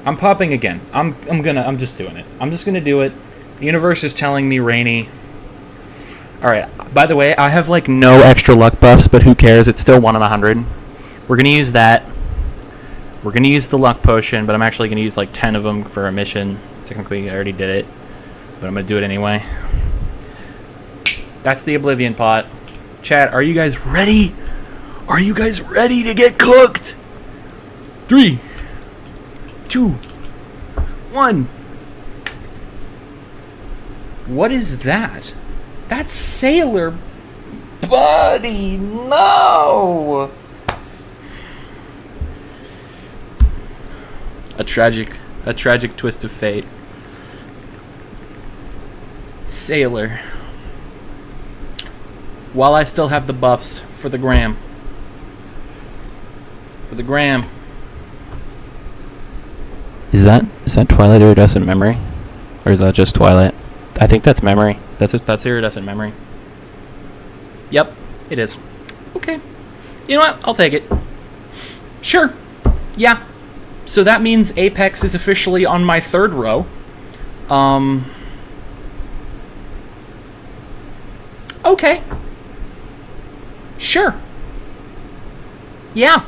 I'm popping again. I'm just doing it. I'm just gonna do it. The universe is telling me rainy. Alright, by the way, I have like no extra luck buffs, but who cares? It's still 1 in 100. We're gonna use that. We're gonna use the luck potion, but I'm actually gonna use like 10 of them for a mission. Technically, I already did it, but I'm gonna do it anyway. That's the Oblivion pot. Chat, are you guys ready? Are you guys ready to get cooked? 3, 2, 1. What is that? That's Sailor. Buddy, no! A tragic twist of fate. Sailor. While I still have the buffs for the gram. For the gram. Is that Twilight Iridescent Memory? Or is that just Twilight? I think that's Memory. That's Iridescent Memory. Yep, it is. Okay. You know what? I'll take it. Sure. Yeah. So that means Apex is officially on my 3rd row. Okay. Sure. Yeah.